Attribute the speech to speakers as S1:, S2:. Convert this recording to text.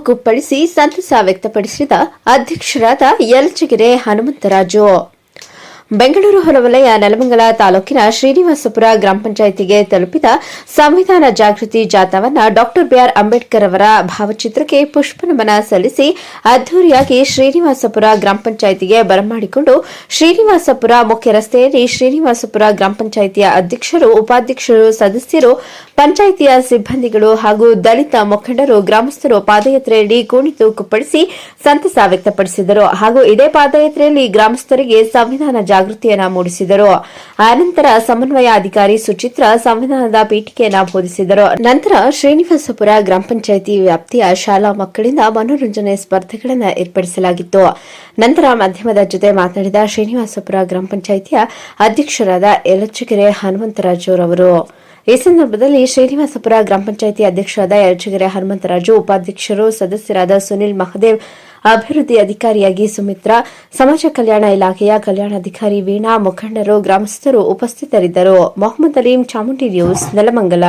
S1: ಕುಪ್ಪಳಿಸಿ ಸಂತಸ ವ್ಯಕ್ತಪಡಿಸಿದ ಅಧ್ಯಕ್ಷರಾದ ಯಲಚಗೆರೆ ಹನುಮಂತರಾಜು. ಬೆಂಗಳೂರು ಹೊರವಲಯ ನೆಲಮಂಗಲ ತಾಲೂಕಿನ ಶ್ರೀನಿವಾಸಪುರ ಗ್ರಾಮ ಪಂಚಾಯಿತಿಗೆ ತಲುಪಿದ ಸಂವಿಧಾನ ಜಾಗೃತಿ ಜಾಥಾವನ್ನು ಡಾ ಬಿಆರ್ ಅಂಬೇಡ್ಕರ್ ಅವರ ಭಾವಚಿತ್ರಕ್ಕೆ ಪುಷ್ಪನಮನ ಸಲ್ಲಿಸಿ ಅದ್ದೂರಿಯಾಗಿ ಶ್ರೀನಿವಾಸಪುರ ಗ್ರಾಮ ಪಂಚಾಯಿತಿಗೆ ಬರಮಾಡಿಕೊಂಡು ಶ್ರೀನಿವಾಸಪುರ ಮುಖ್ಯ ರಸ್ತೆಯಲ್ಲಿ ಶ್ರೀನಿವಾಸಪುರ ಗ್ರಾಮ ಪಂಚಾಯಿತಿಯ ಅಧ್ಯಕ್ಷರು, ಉಪಾಧ್ಯಕ್ಷರು, ಸದಸ್ಯರು, ಪಂಚಾಯಿತಿಯ ಸಿಬ್ಬಂದಿಗಳು ಹಾಗೂ ದಲಿತ ಮುಖಂಡರು, ಗ್ರಾಮಸ್ಥರು ಪಾದಯಾತ್ರೆಯಲ್ಲಿ ಕುಣಿತು ಕುಪ್ಪಳಿಸಿ ಸಂತಸ ವ್ಯಕ್ತಪಡಿಸಿದರು. ಹಾಗೂ ಇದೇ ಪಾದಯಾತ್ರೆಯಲ್ಲಿ ಗ್ರಾಮಸ್ಥರಿಗೆ ಸಂವಿಧಾನ ಜಾಗೃತಿಯನ್ನು ಮೂಡಿಸಿದರು. ಆನಂತರ ಸಮನ್ವಯ ಅಧಿಕಾರಿ ಸುಚಿತ್ರಾ ಸಂವಿಧಾನದ ಪೀಠಿಕೆಯನ್ನು ಬೋಧಿಸಿದರು. ನಂತರ ಶ್ರೀನಿವಾಸಪುರ ಗ್ರಾಮ ಪಂಚಾಯಿತಿ ವ್ಯಾಪ್ತಿಯ ಶಾಲಾ ಮಕ್ಕಳಿಂದ ಮನೋರಂಜನೆ ಸ್ಪರ್ಧೆಗಳನ್ನು ಏರ್ಪಡಿಸಲಾಗಿತ್ತು. ನಂತರ ಮಾಧ್ಯಮದ ಜೊತೆ ಮಾತನಾಡಿದ ಶ್ರೀನಿವಾಸಪುರ ಗ್ರಾಮ ಪಂಚಾಯಿತಿಯ ಅಧ್ಯಕ್ಷರಾದ ಯಲಚಗೆರೆ ಹನುಮಂತರಾಜು ಅವರು ಈ ಸಂದರ್ಭದಲ್ಲಿ ಶ್ರೀನಿವಾಸಪುರ ಗ್ರಾಮ ಪಂಚಾಯಿತಿ ಅಧ್ಯಕ್ಷರಾದ ಯಲಚಗೆರೆ ಹನುಮಂತರಾಜು, ಉಪಾಧ್ಯಕ್ಷರು, ಸದಸ್ಯರಾದ ಸುನಿಲ್ ಮಹದೇವ್, ಅಭಿವೃದ್ಧಿ ಅಧಿಕಾರಿಯಾಗಿ ಸುಮಿತ್ರಾ, ಸಮಾಜ ಕಲ್ಯಾಣ ಇಲಾಖೆಯ ಕಲ್ಯಾಣಾಧಿಕಾರಿ ವೀಣಾ, ಮುಖಂಡರು, ಗ್ರಾಮಸ್ಥರು ಉಪಸ್ಥಿತರಿದ್ದರು. ಮೊಹಮ್ಮದ್ ಅಲೀಂ, ಚಾಮುಂಡಿ ನ್ಯೂಸ್, ನೆಲಮಂಗಲ.